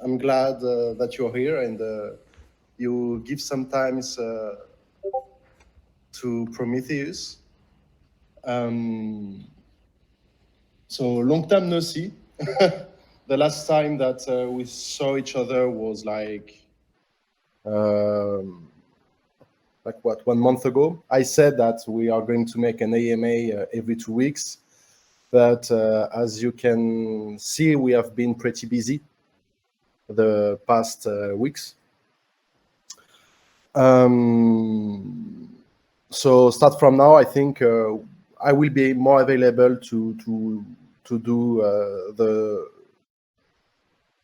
I'm glad that you're here and you give some time to Prometheus. So long time no see. The last time that we saw each other was like what, 1 month ago. I said that we are going to make an AMA every 2 weeks, but as you can see, we have been pretty busy the past weeks. So start from now, I think I will be more available to do the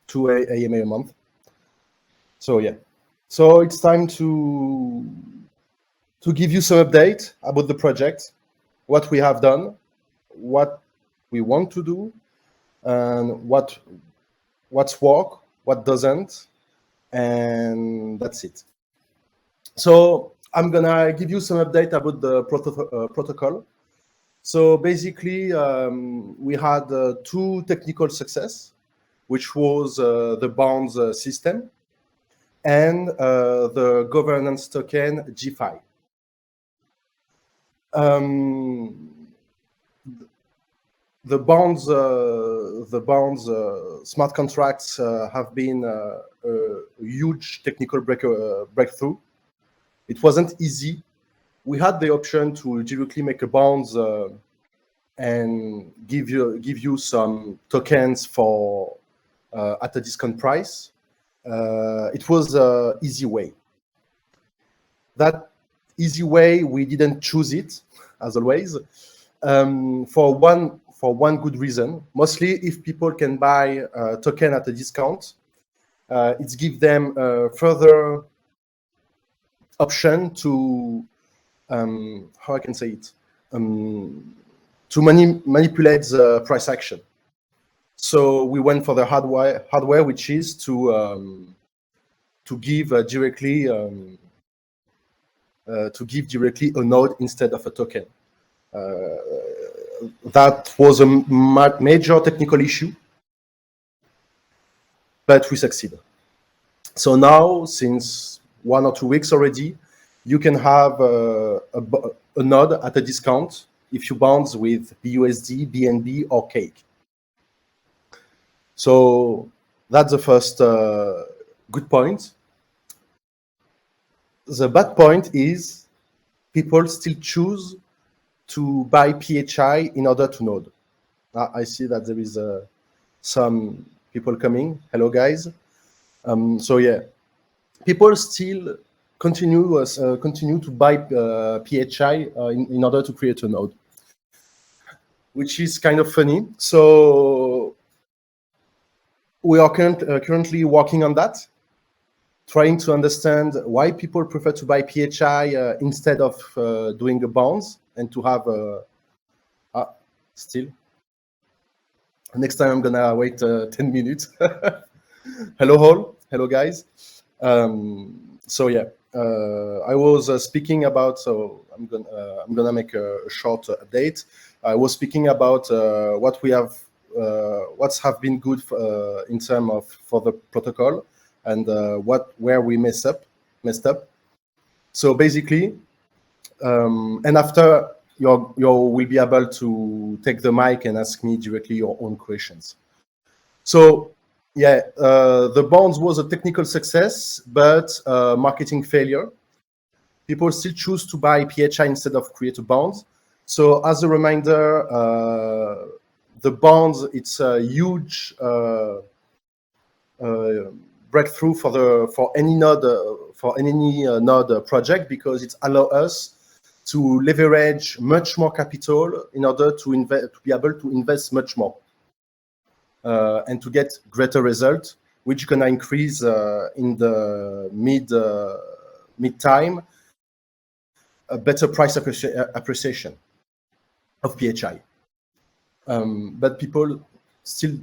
2 AMA a month. So yeah, so it's time to give you some update about the project, what we have done, what we want to do, and what's work, what doesn't, and that's it. So I'm gonna give you some update about the protocol. So basically, we had 2 technical success, which was the bonds system and the governance token G5. The bonds smart contracts have been a huge technical breakthrough. It wasn't easy. We had the option to directly make a bonds and give you some tokens for at a discount price. It was an easy way. That easy way, we didn't choose it, as always, for one good reason. Mostly, if people can buy a token at a discount, it gives them further option to how I can say it, to manipulate the price action. So we went for the hardware, which is to give directly a node instead of a token. That was a major technical issue, but we succeeded. So now, since 1 or 2 weeks already, you can have a node at a discount if you bonds with BUSD, BNB, or Cake. So that's the first good point. The bad point is people still choose to buy PHI in order to node. I see that there is some people coming. Hello, guys. So yeah, people still continue to buy PHI in order to create a node, which is kind of funny. So we are currently working on that, trying to understand why people prefer to buy PHI instead of doing a bonds and to have still. Next time I'm gonna wait 10 minutes. Hello all, hello guys. So yeah, I was speaking about. So I'm gonna make a short update. I was speaking about what we have, what's have been good in terms of for the protocol and where we messed up. So basically, and after you will be able to take the mic and ask me directly your own questions. So yeah, the bonds was a technical success, but marketing failure. People still choose to buy PHI instead of create a bonds. So as a reminder, the bonds, it's a huge breakthrough for any node project, because it allows us to leverage much more capital in order to be able to invest much more and to get greater result, which gonna increase in the mid time a better price appreciation of PHI. But people still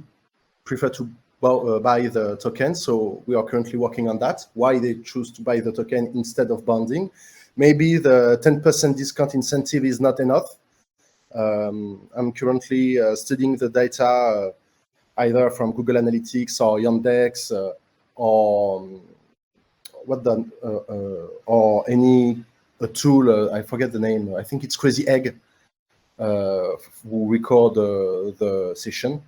prefer to buy the token, so we are currently working on that. Why they choose to buy the token instead of bonding? Maybe the 10% discount incentive is not enough. I'm currently studying the data either from Google Analytics or Yandex or or any a tool. I forget the name. I think it's Crazy Egg, who record the session.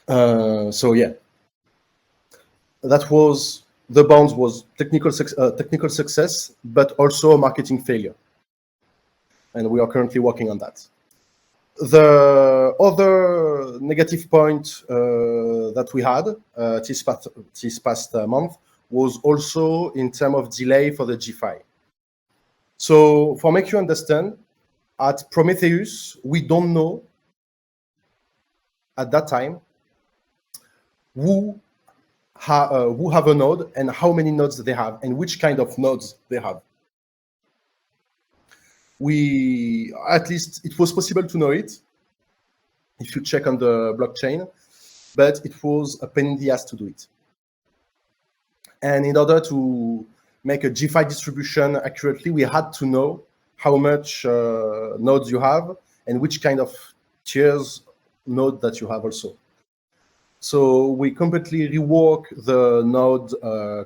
So yeah, that was the bonds was technical success, but also a marketing failure, and we are currently working on that. The other negative point that we had this past month was also in terms of delay for the GFI. So for make you understand, at Prometheus, we don't know at that time who have a node and how many nodes they have and which kind of nodes they have. At least it was possible to know it if you check on the blockchain, but it was a pain in the ass to do it. And in order to make a GFI distribution accurately, we had to know how much nodes you have and which kind of tiers node that you have also. So we completely rework the node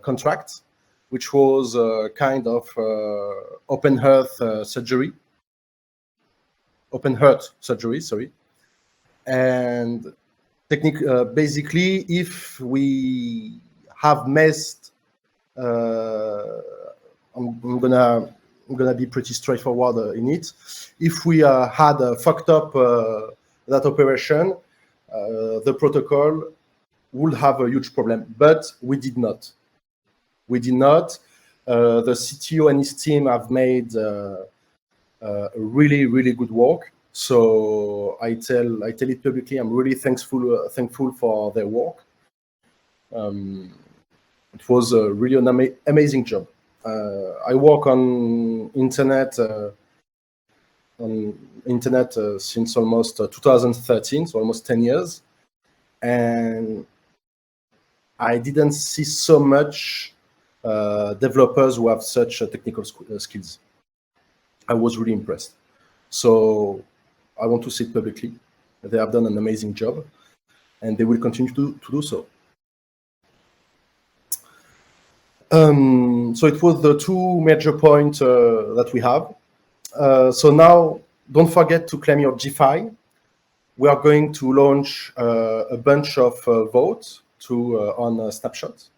contract, which was a kind of open heart surgery, sorry. And basically, if we have messed, I'm gonna be pretty straightforward in it. If we had fucked up that operation, the protocol would have a huge problem, but we did not. We did not. The CTO and his team have made really, really good work. So I tell it publicly. I'm really thankful for their work. It was really an amazing job. I work on internet since almost 2013, so almost 10 years, and I didn't see so much developers who have such technical skills. I was really impressed. So I want to say it publicly. They have done an amazing job, and they will continue to do so. So it was the two major points that we have. So now, don't forget to claim your GFI. We are going to launch a bunch of votes on Snapshot.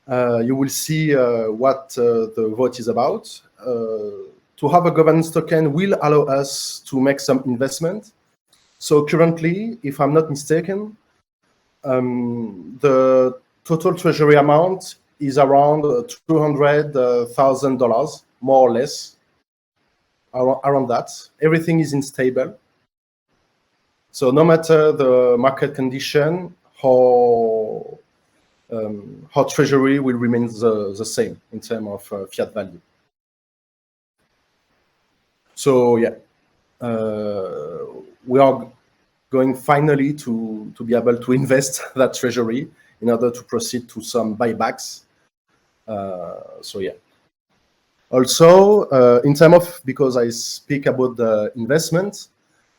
You will see what the vote is about. To have a governance token will allow us to make some investment. So currently, if I'm not mistaken, the total treasury amount is around $200,000, more or less, around that. Everything is in stable. So no matter the market condition, how treasury will remain the same in terms of fiat value. So yeah, we are going finally to be able to invest that treasury in order to proceed to some buybacks. So yeah. Also, in terms of, because I speak about the investment,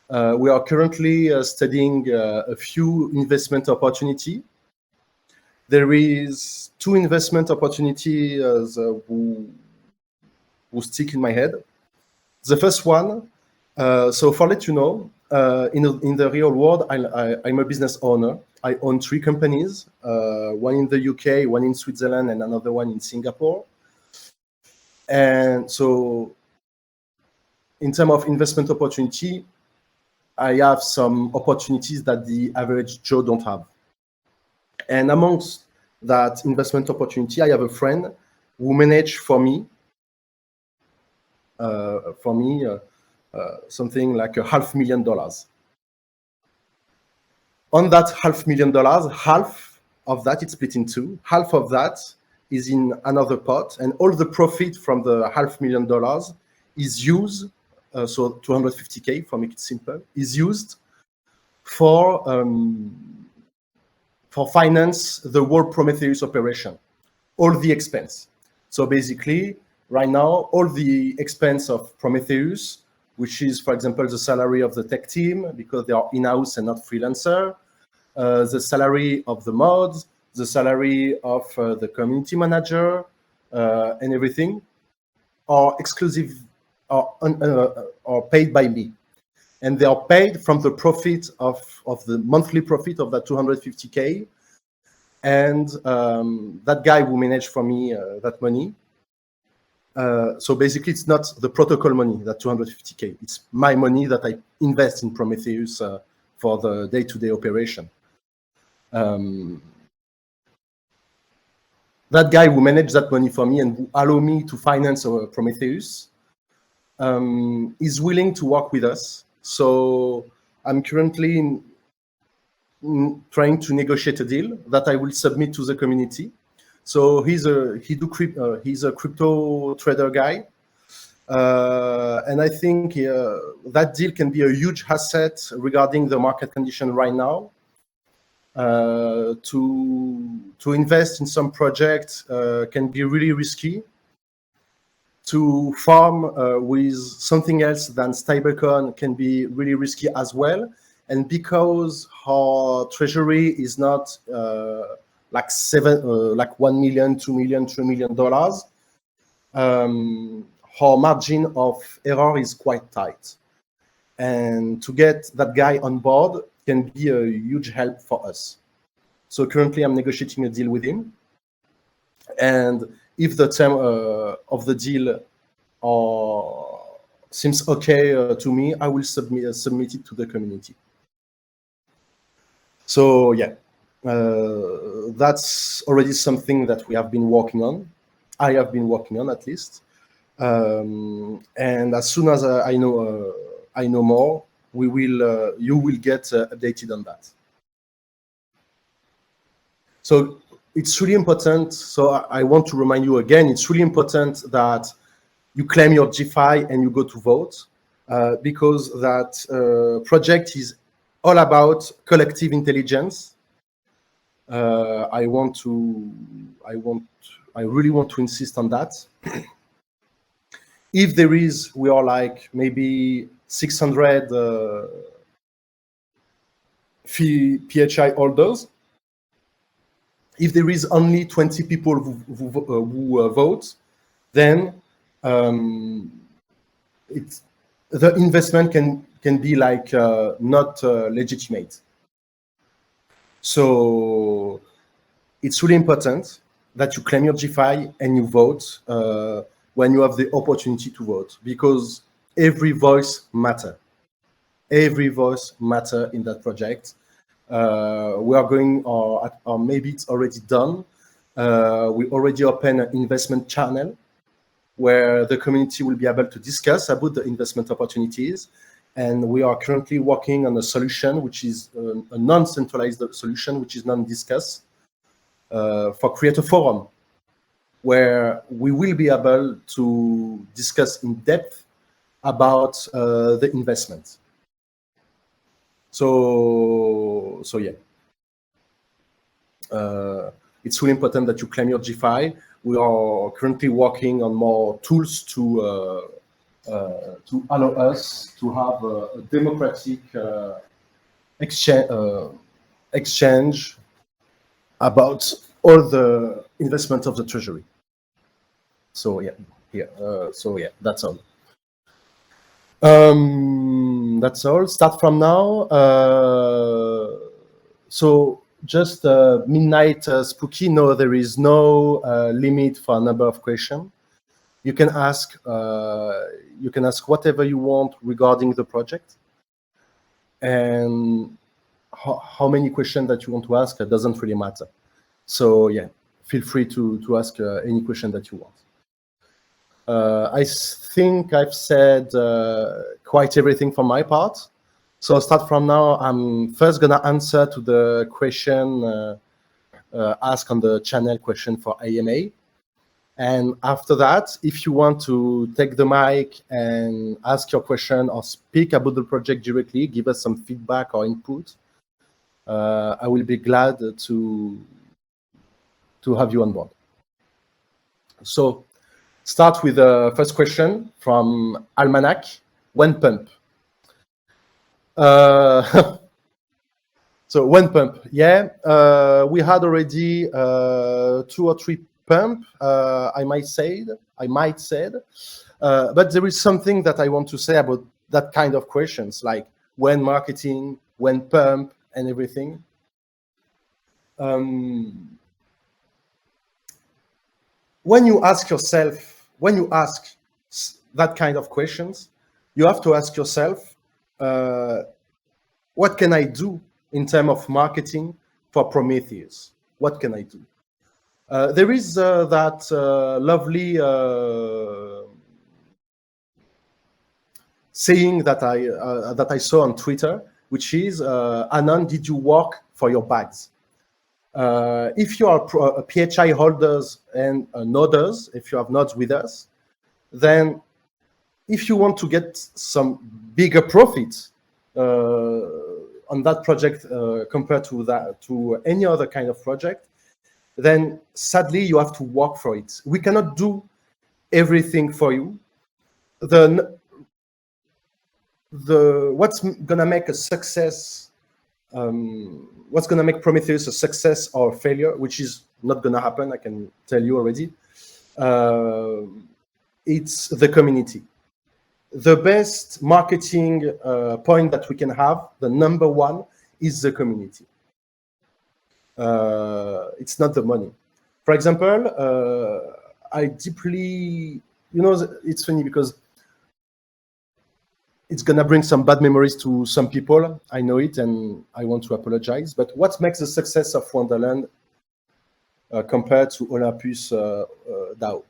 we are currently studying a few investment opportunity. There is two investment opportunities who stick in my head. The first one, so for let you know, in the real world, I'm a business owner. I own 3 companies, one in the UK, one in Switzerland, and another one in Singapore. And so in terms of investment opportunity, I have some opportunities that the average Joe don't have. And amongst that investment opportunity, I have a friend who managed for me something like $500,000. On that $500,000, half of that it's split in two. Half of that is in another pot, and all the profit from the $500,000 is used. So 250K, for make it simple, is used for finance the whole Prometheus operation, all the expense. So basically, right now, all the expense of Prometheus, which is, for example, the salary of the tech team, because they are in-house and not freelancer, the salary of the mods, the salary of the community manager, and everything, are exclusive or paid by me. And they are paid from the profit of the monthly profit of that 250K. And that guy who managed for me that money. So basically, it's not the protocol money, that 250K. It's my money that I invest in Prometheus for the day-to-day operation. That guy who managed that money for me and who allowed me to finance Prometheus is willing to work with us. So I'm currently trying to negotiate a deal that I will submit to the community. So he's a crypto trader guy, and I think that deal can be a huge asset regarding the market condition right now. To invest in some project can be really risky. To farm with something else than stablecoin can be really risky as well. And because our treasury is not like 1 million, 2 million, $3 million, our margin of error is quite tight. And to get that guy on board can be a huge help for us. So currently I'm negotiating a deal with him. And if the term of the deal seems okay to me, I will submit it to the community. So yeah, that's already something that we have been working on. I have been working on, at least. And as soon as I know more, you will get updated on that. So it's really important. So I want to remind you again, it's really important that you claim your GFI and you go to vote, because that project is all about collective intelligence. I really want to insist on that. If we are like maybe 600 PHI holders. If there is only 20 people who vote, then the investment can be like not legitimate. So it's really important that you claim your GFI and you vote when you have the opportunity to vote, because every voice matters. Every voice matters in that project. We are going, or maybe it's already done. We already open an investment channel where the community will be able to discuss about the investment opportunities. And we are currently working on a solution, which is a non-centralized solution, which is non-discuss, for create a forum where we will be able to discuss in depth about the investment. So yeah, it's really important that you claim your GFI. We are currently working on more tools to allow us to have a democratic exchange about all the investment of the treasury. So yeah, that's all. That's all. Start from now. So just midnight spooky. No, there is no limit for a number of questions. You can ask whatever you want regarding the project, and how many questions that you want to ask doesn't really matter. So yeah, feel free to ask any question that you want. I think I've said quite everything from my part. So start from now. I'm first gonna answer to the question asked on the channel question for AMA. And after that, if you want to take the mic and ask your question or speak about the project directly, give us some feedback or input, I will be glad to have you on board. So start with the first question from Almanac. One pump. So one pump, yeah. We had already 2 or 3 pump. I might say, but there is something that I want to say about that kind of questions, like when marketing, when pump, and everything. When you ask that kind of questions, you have to ask yourself, what can I do in terms of marketing for Prometheus? What can I do? There is that lovely saying that I saw on Twitter, which is, Anon, did you work for your bags? If you are a PHI holders and noders, if you have nodes with us, then if you want to get some bigger profits on that project compared to any other kind of project, then sadly you have to work for it. We cannot do everything for you. What's gonna make a success? What's gonna make Prometheus a success or a failure, which is not gonna happen, I can tell you already. It's the community. The best marketing point that we can have, the number one, is the community. It's not the money. For example, I deeply, it's funny because it's gonna bring some bad memories to some people. I know it, and I want to apologize. But what makes the success of Wonderland compared to Olympus DAO?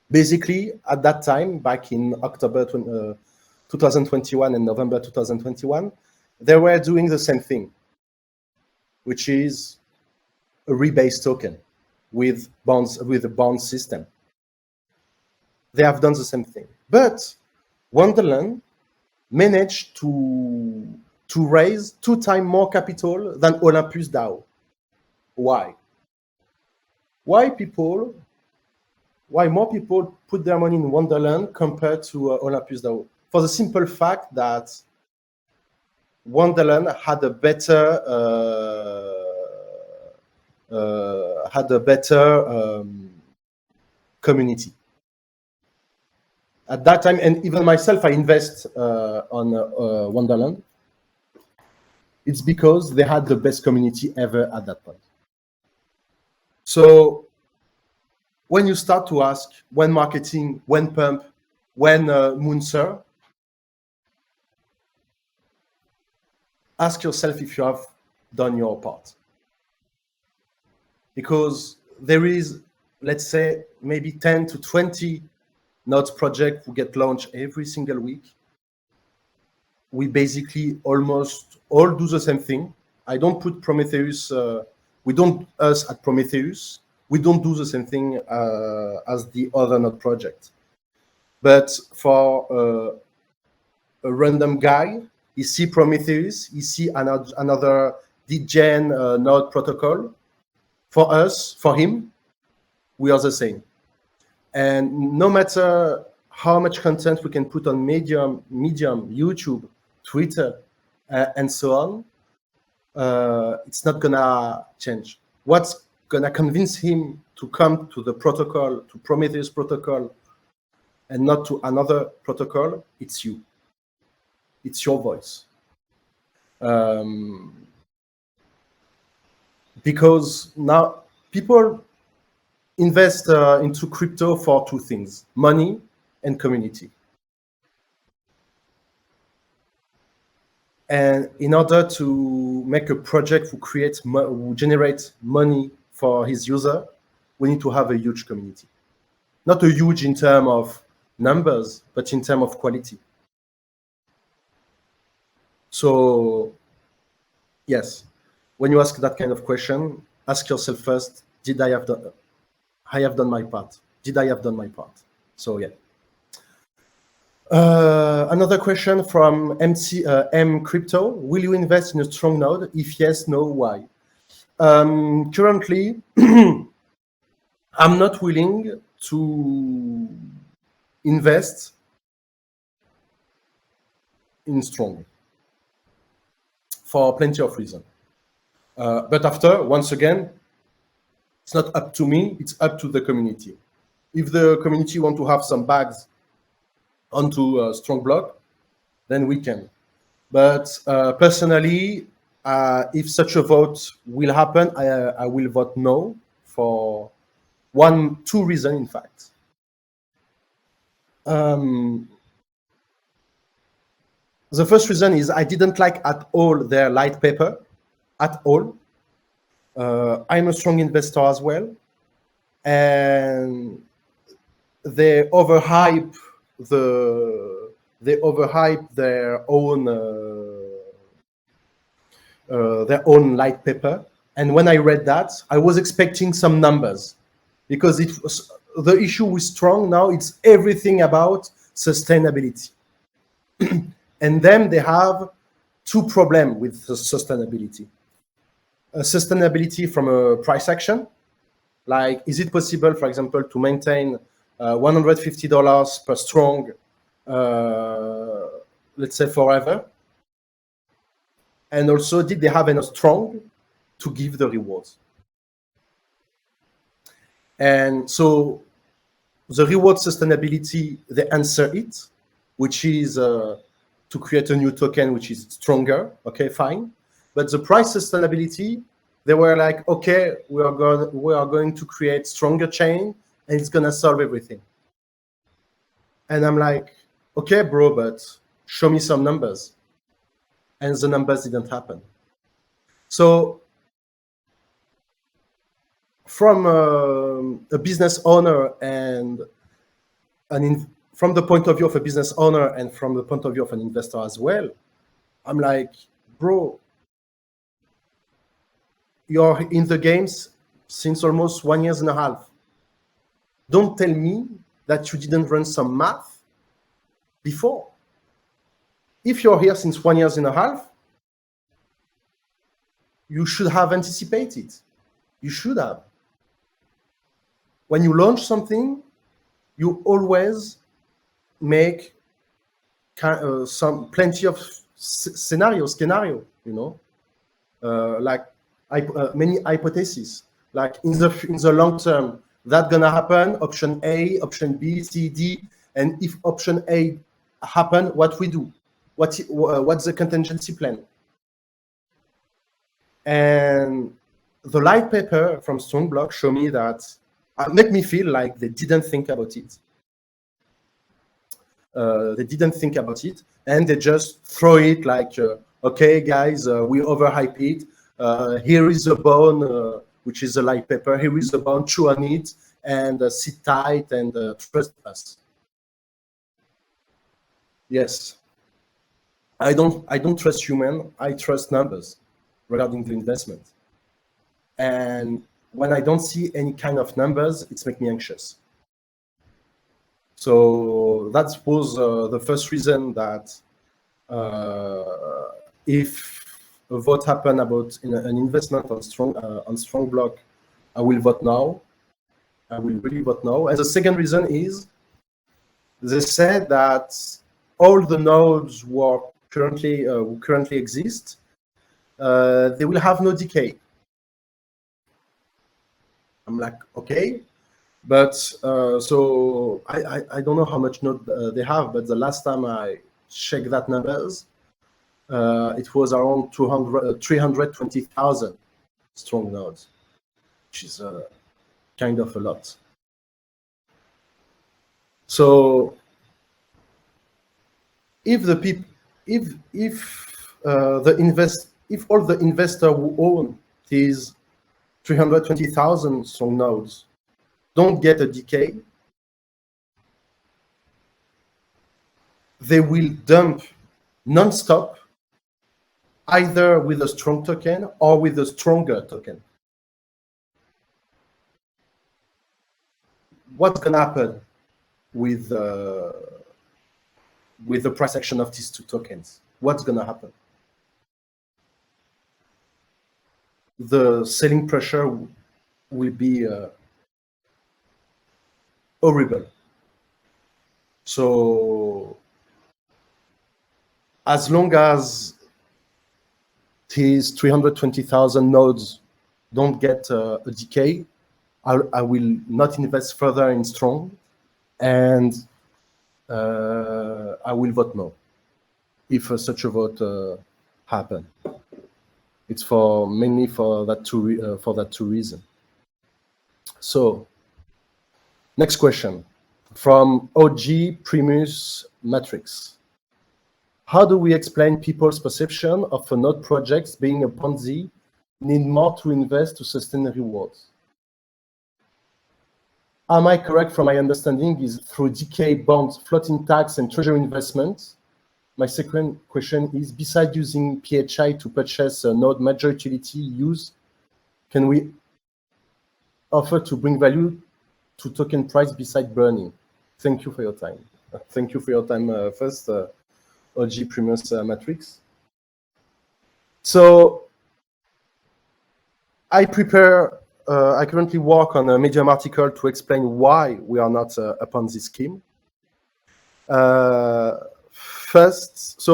Basically, at that time, back in October 2021 and November 2021, they were doing the same thing, which is a rebase token with bonds, with a bond system. They have done the same thing, but Wonderland managed to raise 2 times more capital than Olympus DAO. Why? Why more people put their money in Wonderland compared to Olympus DAO? For the simple fact that Wonderland had a better community. At that time, and even myself, I invest on Wonderland. It's because they had the best community ever at that point. So when you start to ask when marketing, when pump, when Moonser, ask yourself if you have done your part. Because there is, let's say, maybe 10 to 20 nodes project who get launched every single week. We basically almost all do the same thing. I don't put Prometheus, us at Prometheus, we don't do the same thing as the other node project. But for a random guy, he see Prometheus, he see another DGen node protocol. For us, for him, we are the same. And no matter how much content we can put on Medium, YouTube, Twitter, and so on, it's not gonna change. What's gonna convince him to come to the protocol, to Prometheus protocol, and not to another protocol? It's you. It's your voice. Because now people invest into crypto for 2 things: money and community. And in order to make a project who generates money for his user, we need to have a huge community. Not a huge in terms of numbers, but in terms of quality. So, yes, when you ask that kind of question, ask yourself first, I have done my part. Did I have done my part? So, yeah. Another question from M Crypto. Will you invest in a strong node? If yes, no, why? Currently, I'm not willing to invest in strong. for plenty of reasons. But after, once again, it's not up to me, it's up to the community. If the community want to have some bags onto a strong block, then we can. But personally, if such a vote will happen, I will vote no for two reasons, in fact. The first reason is I didn't like at all their light paper, at all. I'm a strong investor as well, and they overhype their own light paper. And when I read that, I was expecting some numbers, because it was the issue with strong now. It's everything about sustainability. And then they have two problems with the sustainability. Sustainability from a price action, like is it possible, for example, to maintain $150 per strong, let's say forever? And also, did they have enough strong to give the rewards? And so the reward sustainability, they answer it, which is to create a new token which is stronger. Okay, fine. But the price sustainability, they were like, okay, we are going to create stronger chain, and it's gonna solve everything. And I'm like, okay, bro, but show me some numbers. And the numbers didn't happen. So from a business owner and from the point of view of a business owner and from the point of view of an investor as well, I'm like, bro, you're in the games since almost 1.5 years. Don't tell me that you didn't run some math before. If you're here since 1.5 years, you should have anticipated. You should have. When you launch something, you always make plenty of scenario, you know, like many hypotheses. Like in the long term, that's gonna happen. Option A, option B, C, D, and if option A happen, what we do? What's the contingency plan? And the light paper from Strongblock show me that, make me feel like they didn't think about it. They didn't think about it, and they just throw it like, okay, guys, we overhype it. Here is a bone, which is a light paper. Here is a bone, chew on it, and sit tight and trust us. Yes, I don't trust human. I trust numbers regarding the investment. And when I don't see any kind of numbers, it's make me anxious. So that was the first reason that if a vote happen about an investment on Strongblock, I will vote now. I will really vote now. And the second reason is they said that all the nodes who currently exist, they will have no decay. I'm like, okay, but so I don't know how much node they have, but the last time I checked that numbers, it was around 320,000 strong nodes, which is kind of a lot. So if all the investor who own these 320,000 strong nodes don't get a decay, they will dump non-stop, either with a strong token or with a stronger token. What's gonna happen with the price action of these two tokens? What's gonna happen? The selling pressure will be horrible. So as long as these 320,000 nodes don't get a decay, I will not invest further in Strong, and I will vote no if such a vote happen. It's mainly for that two reasons. So, next question from OG Primus Matrix. How do we explain people's perception of a node projects being a Ponzi, need more to invest to sustain rewards? Am I correct from my understanding is through decay, bonds, floating tax, and treasury investments? My second question is, besides using PHI to purchase a node major utility use, can we offer to bring value to token price beside burning? Thank you for your time. Thank you for your time first, OG Primus Matrix. So I currently work on a Medium article to explain why we are not a Ponzi scheme. First,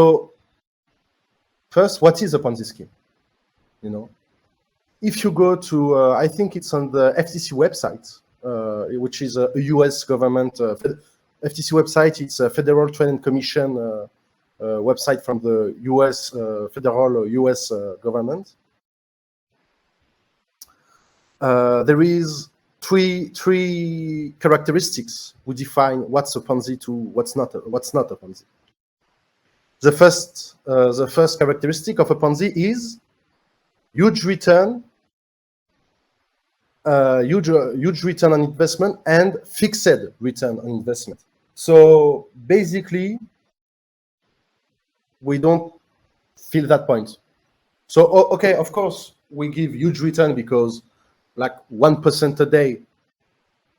what is a Ponzi scheme? You know, if you go to, I think it's on the FTC website, which is a US government, FTC website, it's a Federal Trade and Commission website from the US, federal US government. There is three characteristics we define what's a Ponzi to what's not a Ponzi. The first characteristic of a Ponzi is huge return, huge return on investment and fixed return on investment. So basically, we don't feel that point. So okay, of course, we give huge return because like 1% a day,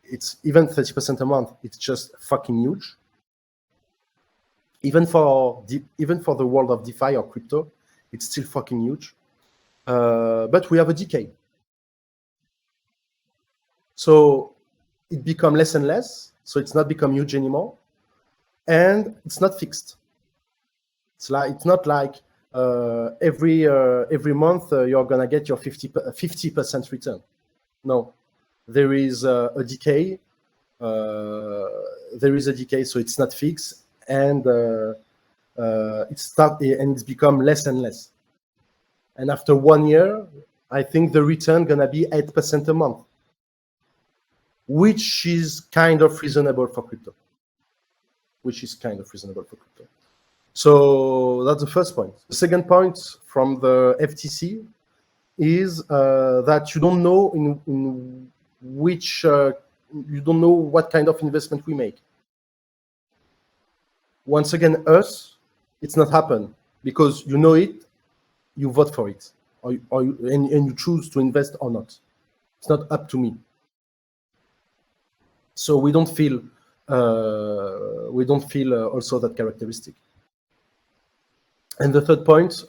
it's even 30% a month. It's just fucking huge. Even for the world of DeFi or crypto, it's still fucking huge. But we have a decay. So it becomes less and less. So it's not become huge anymore. And it's not fixed. It's not like every month you're gonna get your 50% return. No, there is a decay. There is a decay, so it's not fixed, and it's become less and less. And after 1 year, I think the return gonna be 8% a month, which is kind of reasonable for crypto. So that's the first point. The second point from the FTC is that you don't know in which you don't know what kind of investment we make. Once again, it's not happen because you know it, you vote for it, and you choose to invest or not. It's not up to me. So we don't feel also that characteristic. And the third point,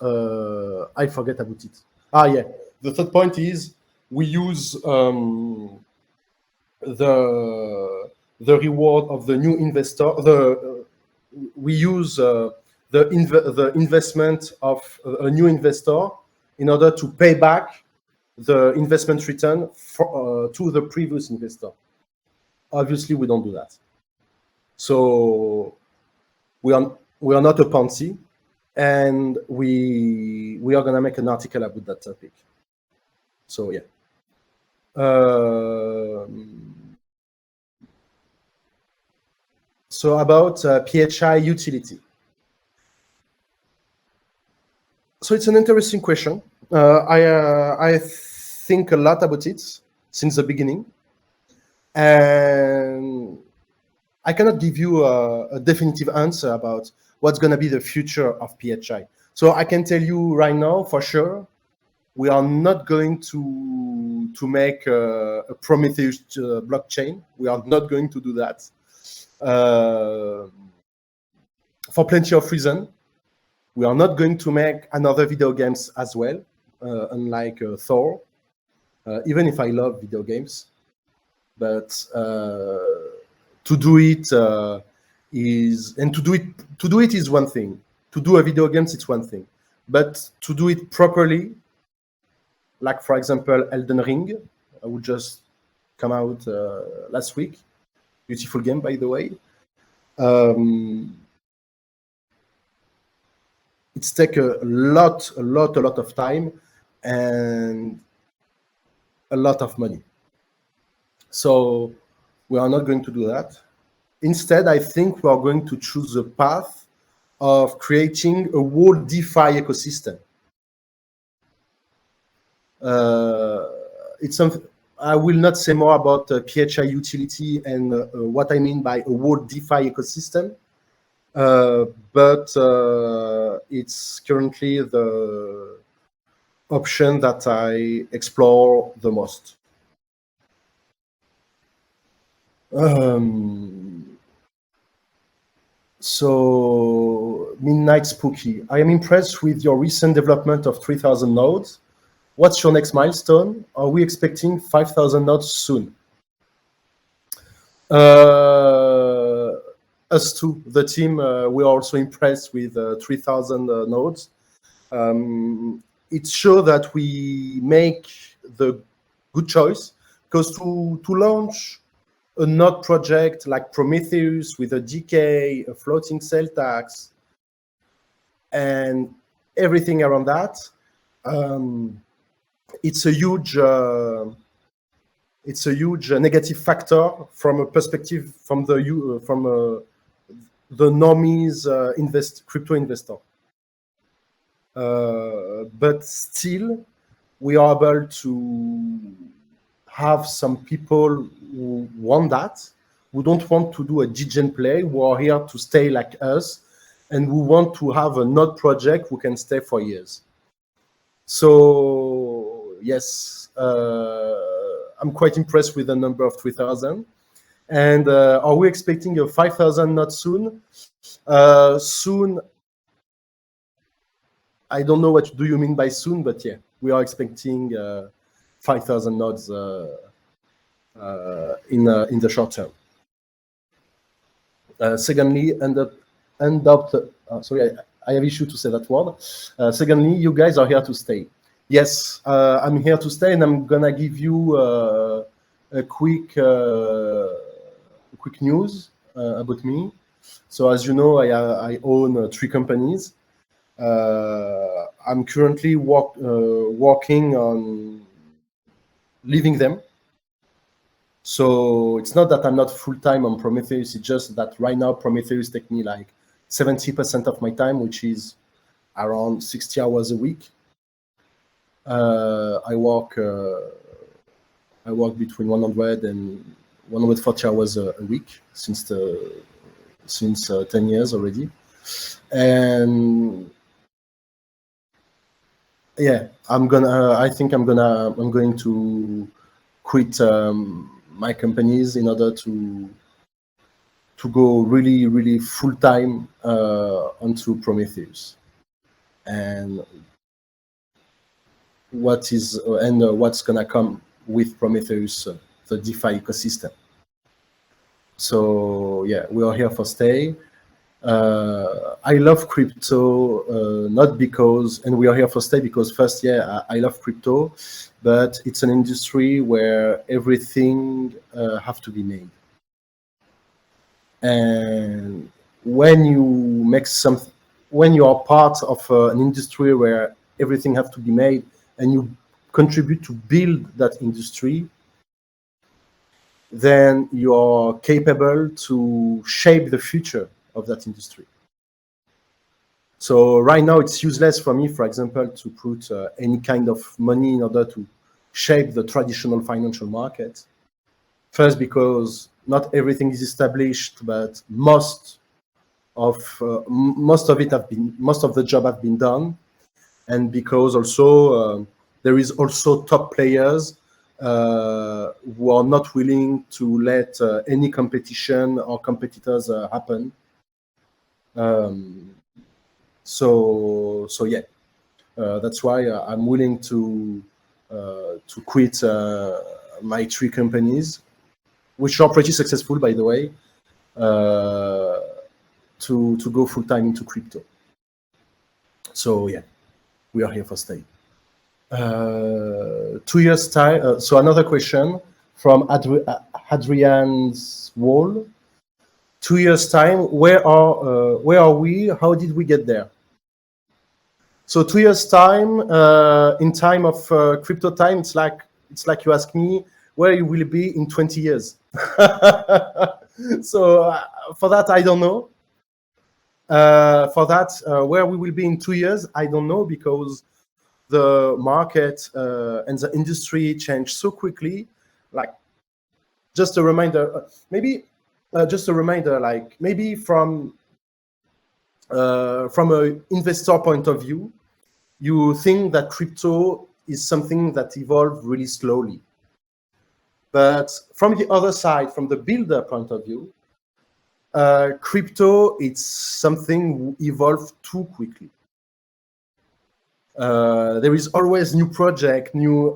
I forget about it. Yeah, the third point is we use the reward of the new investor. We use the investment of a new investor in order to pay back the investment return to the previous investor. Obviously, we don't do that. So we are not a Ponzi, and we are gonna make an article about that topic. So yeah. So about PHI utility. So it's an interesting question. I think a lot about it since the beginning, and I cannot give you a definitive answer about what's going to be the future of PHI. So I can tell you right now, for sure, we are not going to make a Prometheus blockchain. We are not going to do that for plenty of reasons. We are not going to make another video games as well, unlike Thor. Even if I love video games, but to do it is one thing. To do a video games, it's one thing. but to do it properly, like for example, Elden Ring, would just come out last week. Beautiful game, by the way. It's take a lot of time and a lot of money. So we are not going to do that. Instead, I think we are going to choose the path of creating a whole DeFi ecosystem. It's something I will not say more about PHI utility and what I mean by a whole DeFi ecosystem, but it's currently the option that I explore the most. So, Midnight Spooky, I am impressed with your recent development of 3,000 nodes. What's your next milestone? Are we expecting 5,000 nodes soon? Us too, the team, we are also impressed with 3,000 nodes. It shows that we make the good choice, because to launch a node project like Prometheus with a decay, a floating cell tax, and everything around that, it's a huge negative factor from a perspective from the normies crypto investor. But still, we are able to have some people who want that, who don't want to do a degen play, who are here to stay like us, and who want to have a node project who can stay for years. So yes, I'm quite impressed with the number of 3,000. And are we expecting a 5,000 nodes soon? Soon, I don't know what do you mean by soon, but yeah, we are expecting 5,000 nodes in the short term. Secondly, sorry, I have issue to say that word. Secondly, you guys are here to stay. Yes, I'm here to stay, and I'm gonna give you a quick news about me. So as you know, I own 3 companies. I'm currently working on leaving them. So it's not that I'm not full-time on Prometheus, it's just that right now Prometheus takes me like 70% of my time, which is around 60 hours a week. I work between 100 and 140 hours a week since 10 years already. And yeah, I'm going to quit my companies in order to go really full time onto Prometheus, and what's gonna come with Prometheus, the DeFi ecosystem. So yeah, we are here for stay. I love crypto, not because, and we are here for stay because first, yeah, I love crypto, but it's an industry where everything have to be made. And when you are part of an industry where everything have to be made, and you contribute to build that industry, then you are capable to shape the future of that industry. So right now it's useless for me, for example, to put any kind of money in order to shape the traditional financial market. First, because not everything is established, but most of the job have been done, and because also there is also top players who are not willing to let any competition or competitors happen. So yeah, that's why I'm willing to quit my 3 companies, which are pretty successful, by the way, to go full time into crypto. So yeah, We are here for stay. 2 years time. So another question from Adrian's Wall. 2 years time. Where are we? How did we get there? So 2 years time. In time of crypto time, it's like you ask me where you will be in 20 years. So for that, I don't know. For that, where we will be in 2 years, I don't know, because the market and the industry change so quickly. Like, just a reminder, maybe like maybe from an investor point of view, you think that crypto is something that evolved really slowly. But from the other side, from the builder point of view, crypto, it's something evolved too quickly. There is always new project, new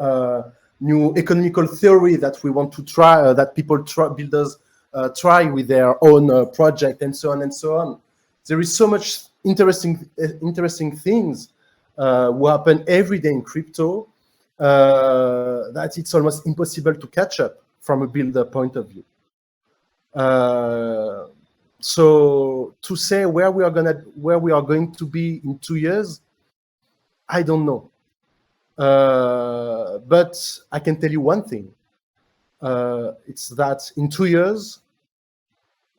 economical theory that we want to try, that builders try with their own project, and so on and so on. There is so much interesting things who happen every day in crypto that it's almost impossible to catch up from a builder point of view. So to say where we are going to be in 2 years, I don't know. But I can tell you one thing. It's that in 2 years,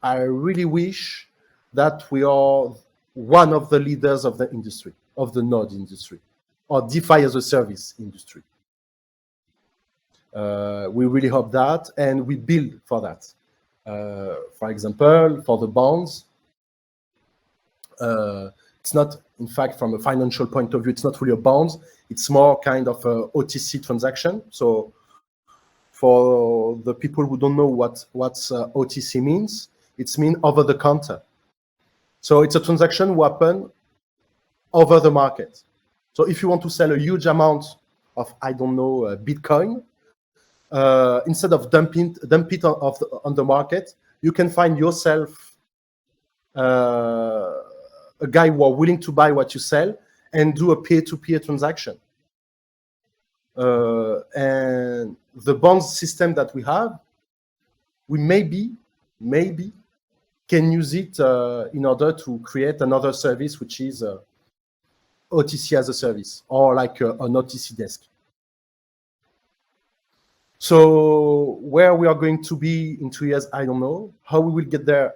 I really wish that we are one of the leaders of the industry, of the node industry, or DeFi as a service industry. We really hope that, and we build for that. For example, for the bonds, it's not, in fact, from a financial point of view, it's not really a bonds. It's more kind of a OTC transaction. So for the people who don't know what OTC means, it means over the counter. So it's a transaction who happen over the market. So if you want to sell a huge amount of, I don't know, Bitcoin, instead of dump it on the market, you can find yourself a guy who are willing to buy what you sell and do a peer-to-peer transaction. And the bonds system that we have, we maybe can use it in order to create another service, which is OTC as a service, or like an OTC desk. So where we are going to be in 2 years, I don't know. How we will get there,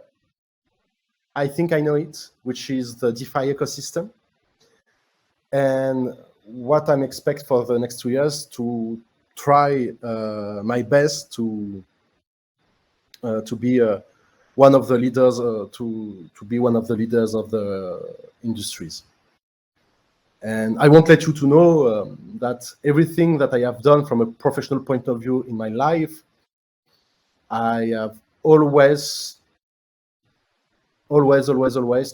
I think I know it, which is the DeFi ecosystem. And what I'm expect for the next 2 years, to try my best to be one of the leaders, to be one of the leaders of the industries. And I won't let you to know that everything that I have done from a professional point of view in my life, I have always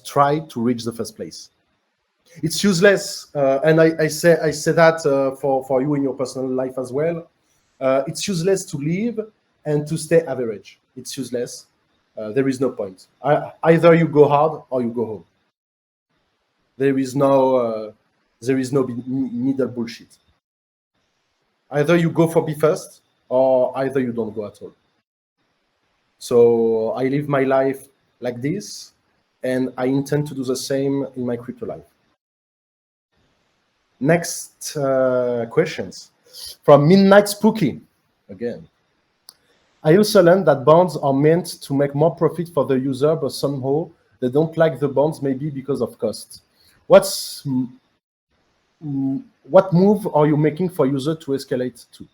tried to reach the first place. It's useless, and I say that for you in your personal life as well. It's useless to live and to stay average. It's useless. There is no point. Either you go hard or you go home. There is no middle bullshit. Either you go for be first, or either you don't go at all. So I live my life like this, and I intend to do the same in my crypto life. Next questions from Midnight Spooky again. I also learned that bonds are meant to make more profit for the user, but somehow they don't like the bonds, maybe because of cost. What move are you making for user to escalate to?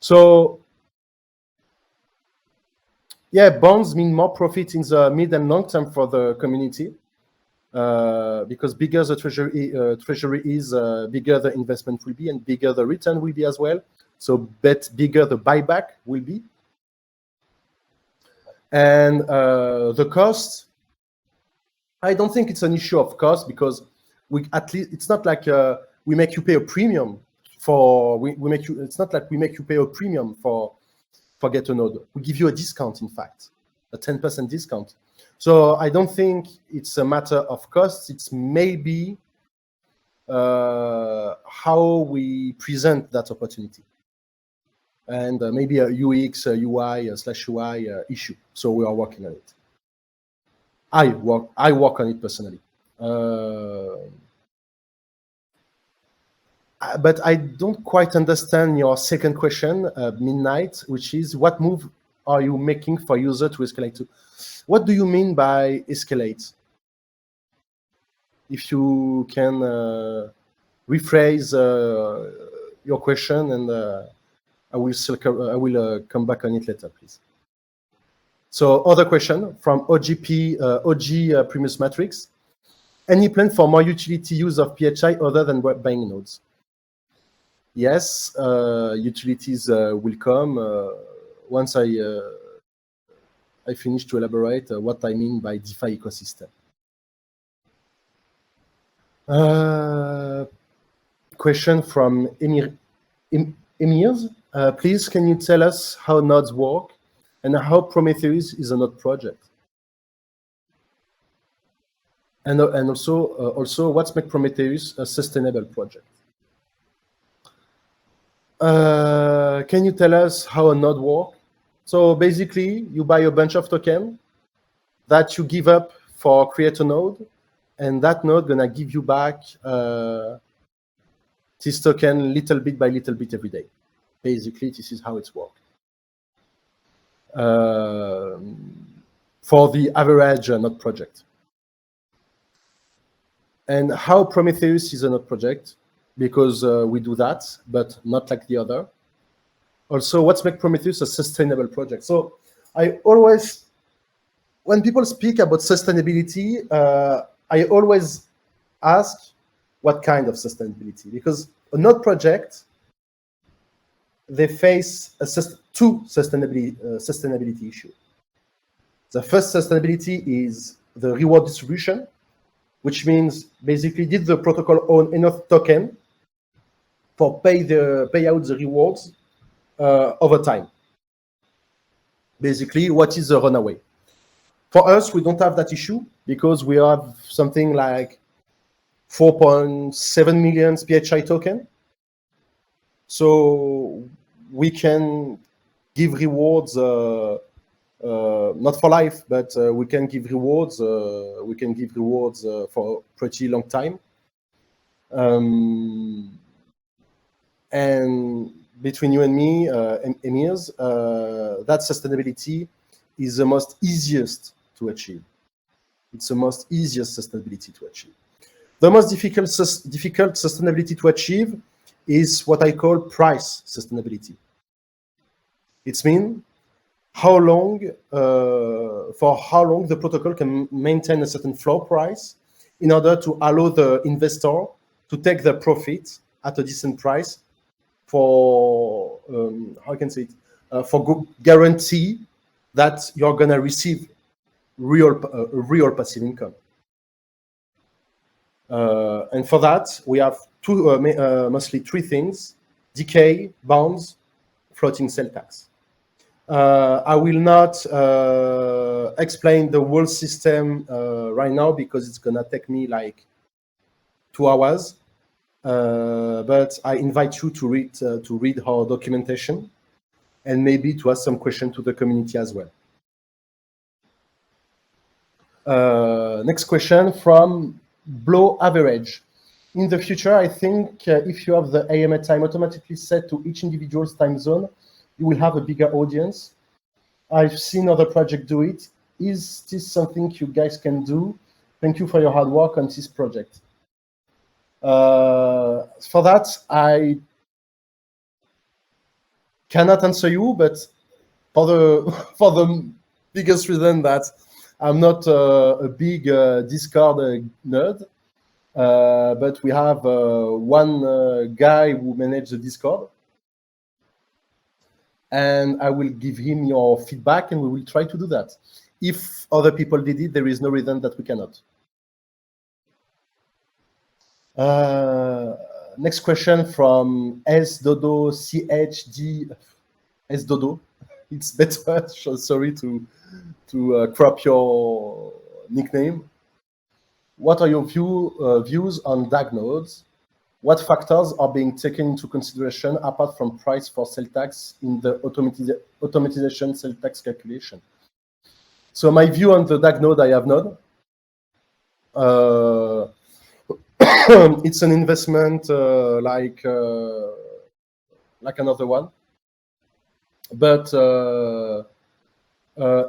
So yeah, bonds mean more profit in the mid and long term for the community, because bigger the treasury is, bigger the investment will be, and bigger the return will be as well. So bigger the buyback will be. And the cost, I don't think it's an issue of cost, because at least it's not like we make you pay a premium for it's not like we make you pay a premium for get a node. We give you a discount, in fact, a 10% discount. So I don't think it's a matter of cost. It's maybe how we present that opportunity, and maybe a UX, a UI, slash UI issue. So we are working on it. I work on it personally. But I don't quite understand your second question, Midnight, which is what move are you making for user to escalate to? What do you mean by escalate? If you can rephrase your question, and I will come back on it later, please. So other question from OG Primus Matrix. Any plan for more utility use of PHI other than buying nodes? Yes, utilities will come once I finish to elaborate what I mean by DeFi ecosystem. Question from Emirs. Please, can you tell us how nodes work and how Prometheus is a node project? And also, what's make Prometheus a sustainable project? Can you tell us how a node works? So basically, you buy a bunch of tokens that you give up for create a node, and that node gonna give you back this token little bit by little bit every day. Basically, this is how it's works. For the average node project. And how Prometheus is a node project, because we do that, but not like the other. Also, what's make Prometheus a sustainable project? So I always, when people speak about sustainability, I always ask what kind of sustainability, because a node project, they face two sustainability issues. The first sustainability is the reward distribution, which means basically did the protocol own enough token for pay out the rewards over time. Basically, what is the runaway? For us, we don't have that issue because we have something like 4.7 million PHI token. So we can give rewards, not for life, but we can give rewards. For a pretty long time. And between you and me, Emirs, that sustainability is the most easiest to achieve. It's the most easiest sustainability to achieve. The most difficult sustainability to achieve is what I call price sustainability. It means for how long the protocol can maintain a certain floor price in order to allow the investor to take the profit at a decent price for, how I can say it, for guarantee that you're gonna receive real passive income. And for that, we have mostly three things: decay, bonds, floating cell tax. I will not explain the whole system right now because it's gonna take me like 2 hours. But I invite you to read our documentation and maybe to ask some questions to the community as well. Next question from Blow Average. In the future, I think if you have the AMA time automatically set to each individual's time zone, you will have a bigger audience. I've seen other projects do it. Is this something you guys can do? Thank you for your hard work on this project. For that, I cannot answer you, but for the biggest reason that I'm not a big Discord nerd, but we have one guy who manages the Discord, and I will give him your feedback, and we will try to do that. If other people did it, there is no reason that we cannot. Next question from S-Dodo CHD. S-Dodo. It's better. Sorry to crop your nickname. What are your views on DAG nodes? what factors are being taken into consideration apart from price for sale tax in the automatization sale tax calculation? So my view on the DAG node, I have node. It's an investment like another one. But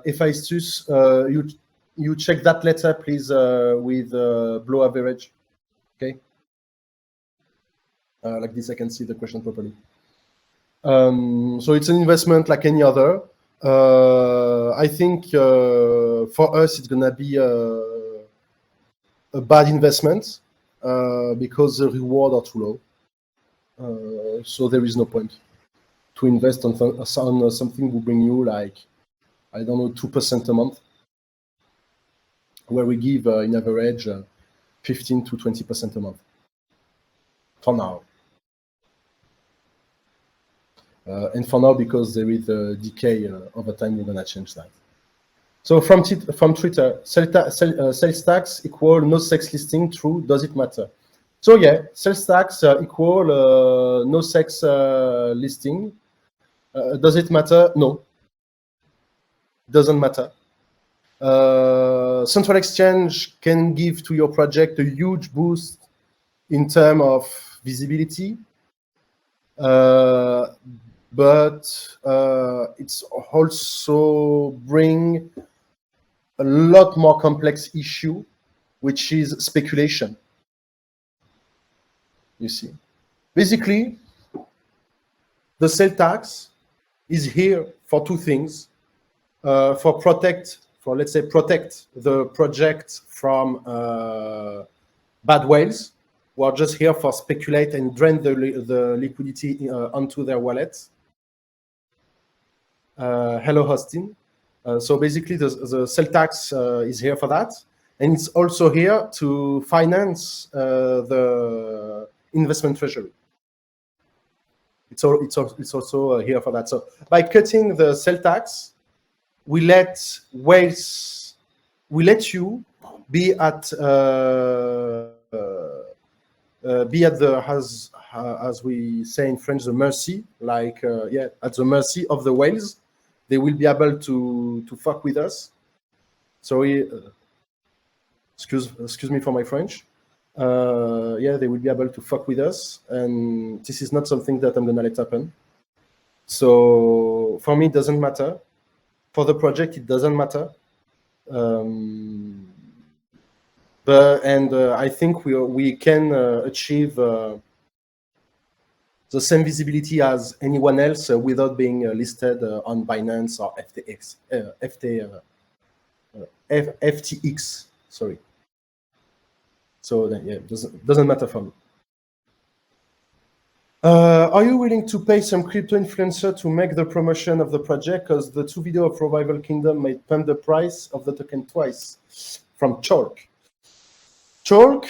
if I choose, you check that letter, please, with below average. Okay. Like this, I can see the question properly. So it's an investment like any other. I think for us, it's gonna be a bad investment because the reward are too low. So there is no point to invest on something will bring you like, I don't know, 2% a month, where we give in average 15 to 20% a month for now. And for now, because there is a decay over time, we're gonna change that. So from Twitter, sales tax equal no CEX listing, true, does it matter? So yeah, sales tax equal no CEX listing. Does it matter? No, doesn't matter. Central exchange can give to your project a huge boost in terms of visibility, but it's also bring a lot more complex issue, which is speculation. You see, basically, the sale tax is here for two things: for let's say protect the project from bad whales who are just here for speculate and drain the liquidity onto their wallets. Hello, Austin. So basically, the sale tax is here for that, and it's also here to finance the investment treasury. It's also here for that. So by cutting the sale tax, we let whales, we let you be at the as we say in French, the mercy, like at the mercy of the whales. They will be able to fuck with us. Sorry, excuse me for my French. They will be able to fuck with us, and this is not something that I'm gonna let happen. So for me, it doesn't matter. For the project, it doesn't matter. I think we can achieve the same visibility as anyone else without being listed on Binance or FTX. Sorry. So yeah, it doesn't matter for me. Are you willing to pay some crypto influencer to make the promotion of the project? Because the 2 video of Revival Kingdom might pump the price of the token twice. From Chalk. Chalk,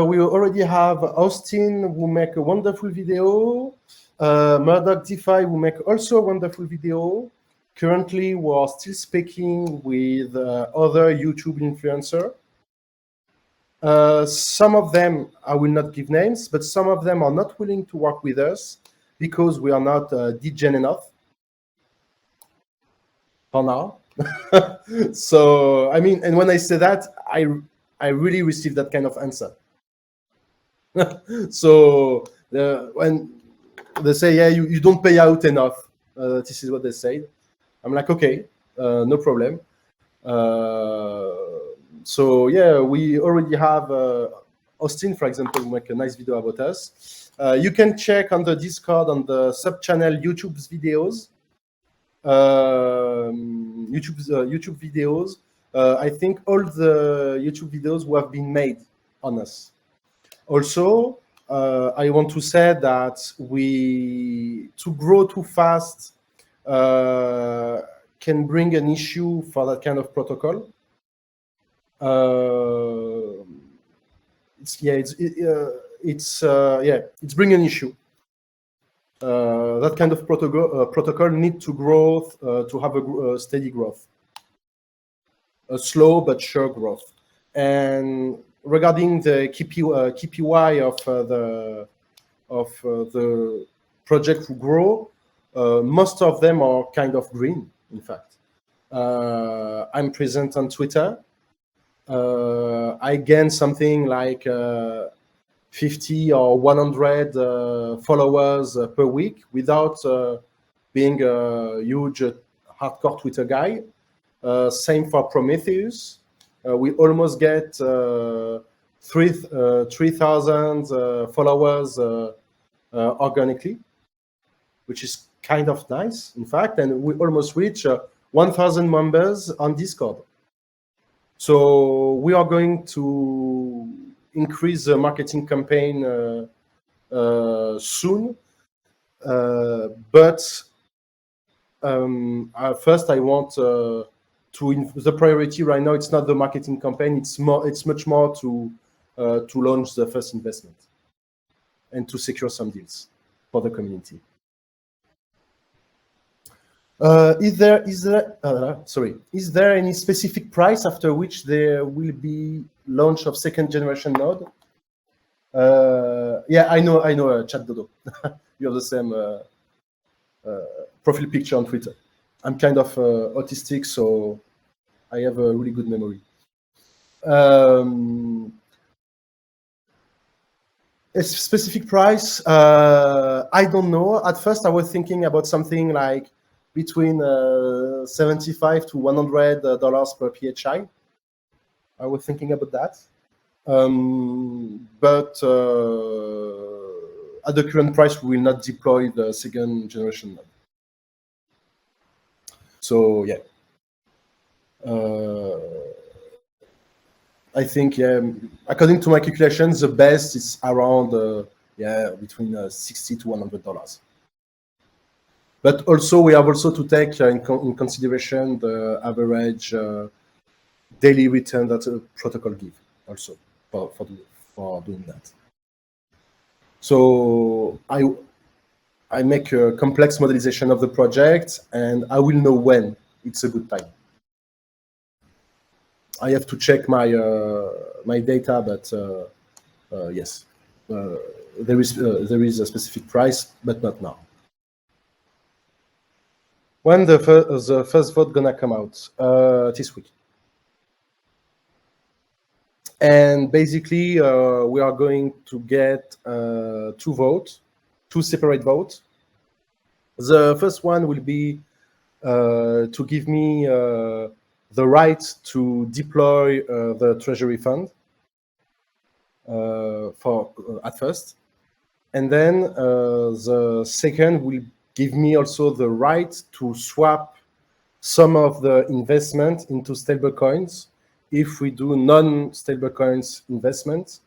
we already have Austin, who make a wonderful video. Murdoch DeFi, who make also a wonderful video. Currently, we are still speaking with other YouTube influencers. Some of them, I will not give names, but some of them are not willing to work with us because we are not degen enough for now. So, I mean, and when I say that, I really receive that kind of answer. So when they say, yeah, you don't pay out enough, this is what they say. I'm like, okay, no problem. So yeah, we already have Austin, for example, who make a nice video about us. You can check on the Discord on the sub-channel YouTube's videos. YouTube videos. I think all the YouTube videos who have been made on us. Also, I want to say that to grow too fast can bring an issue for that kind of protocol. It's bringing an issue. That kind of protocol need to grow to have a steady growth, a slow but sure growth. And regarding the KPI of of the project who grow, most of them are kind of green, in fact. I'm present on Twitter. I gain something like 50 or 100 followers per week without being a huge hardcore Twitter guy. Same for Prometheus. We almost get 3,000 followers organically, which is kind of nice, in fact, and we almost reach 1,000 members on Discord. So we are going to increase the marketing campaign soon, but first I want the priority right now. It's not the marketing campaign. It's much more to launch the first investment and to secure some deals for the community. Is there any specific price after which there will be launch of second generation node? Yeah, I know, Chat Dodo. You have the same profile picture on Twitter. I'm kind of autistic, so I have a really good memory. A specific price, I don't know. At first, I was thinking about something like between $75 to $100 per PHI. I was thinking about that. But at the current price, we will not deploy the second generation node. So yeah, I think according to my calculations, the best is around between $60 to $100. But also we have also to take in consideration the average daily return that a protocol gives also for doing that. So I make a complex modelization of the project, and I will know when it's a good time. I have to check my my data, but yes, there is a specific price, but not now. When the first vote gonna come out? This week. And basically, we are going to get two separate votes. The first one will be to give me the right to deploy the Treasury fund at first. And then the second will give me also the right to swap some of the investment into stablecoins if we do non-stablecoins investments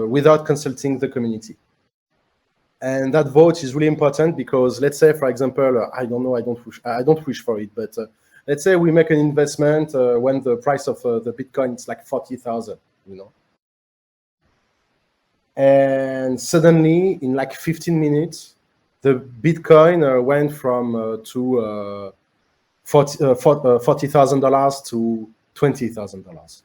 without consulting the community. And that vote is really important because, let's say, for example, I don't know, I don't wish for it, but let's say we make an investment when the price of the Bitcoin is like 40,000, and suddenly in like 15 minutes, the Bitcoin went from to $40,000 to $20,000,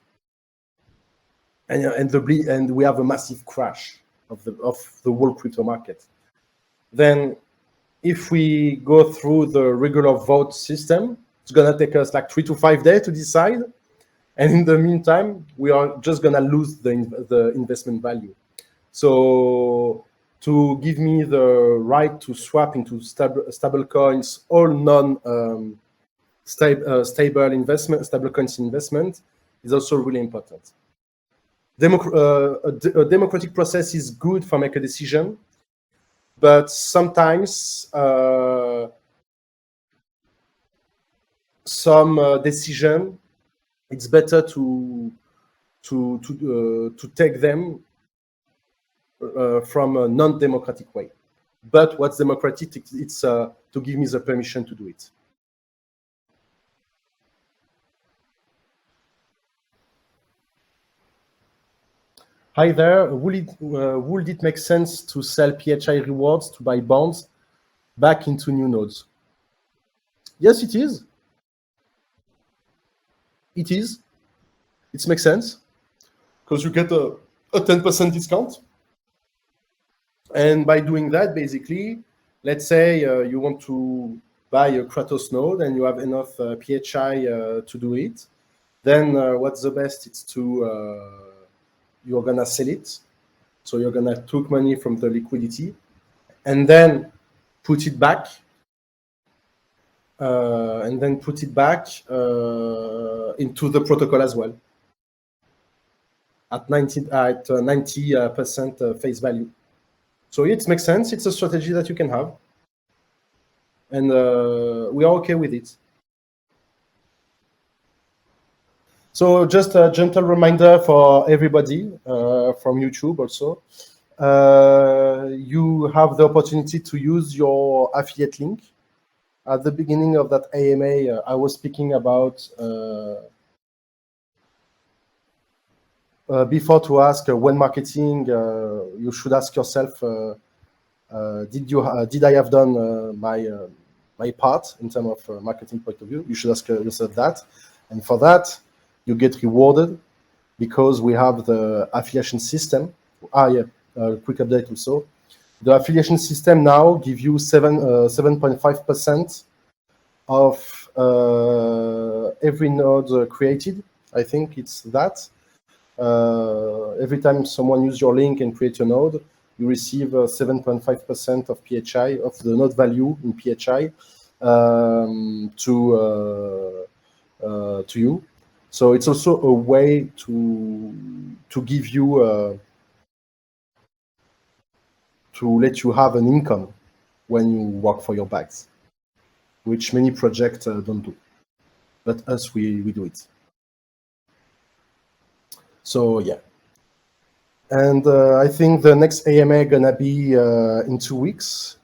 and we have a massive crash of the whole crypto market. Then, if we go through the regular vote system, it's gonna take us like 3 to 5 days to decide, and in the meantime, we are just gonna lose the investment value. So, to give me the right to swap into stable coins or stablecoins investment is also really important. A democratic process is good for make a decision, but sometimes some decision it's better to take them from a non-democratic way. But what's democratic? It's to give me the permission to do it. Hi there. Would it make sense to sell PHI rewards to buy bonds back into new nodes? Yes, it is. It makes sense because you get a 10% discount. And by doing that, basically, let's say you want to buy a Kratos node and you have enough PHI to do it, then what's the best? It's to you're gonna sell it. So you're gonna take money from the liquidity and then put it back. Into the protocol as well at 90% face value. So it makes sense. It's a strategy that you can have, and we are okay with it. So just a gentle reminder for everybody from YouTube also. You have the opportunity to use your affiliate link. At the beginning of that AMA, I was speaking about before to ask when marketing, you should ask yourself, did I have done my part in terms of marketing point of view? You should ask yourself that, and for that, you get rewarded because we have the affiliation system. Quick update also. The affiliation system now give you 7.5% of every node created. I think it's that. Every time someone uses your link and create a node, you receive 7.5% of PHI, of the node value in PHI to you. So it's also a way to give you to let you have an income when you work for your bags, which many projects don't do, but us, we do it. So yeah, and I think the next AMA gonna be in 2 weeks.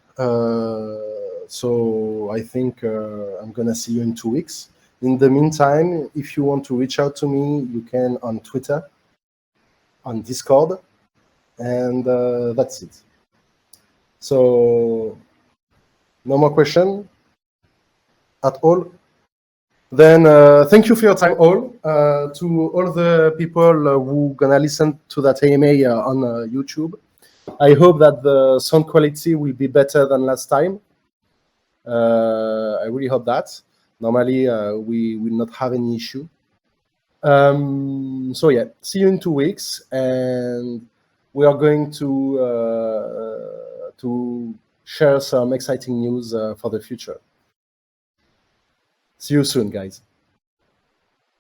So I think I'm gonna see you in 2 weeks. In the meantime, if you want to reach out to me, you can on Twitter, on Discord, and that's it. So no more question at all. Then thank you for your time, all. To all the people who gonna listen to that AMA on YouTube. I hope that the sound quality will be better than last time. I really hope that. Normally, we will not have any issue. So yeah, see you in 2 weeks, and we are going to share some exciting news for the future. See you soon, guys.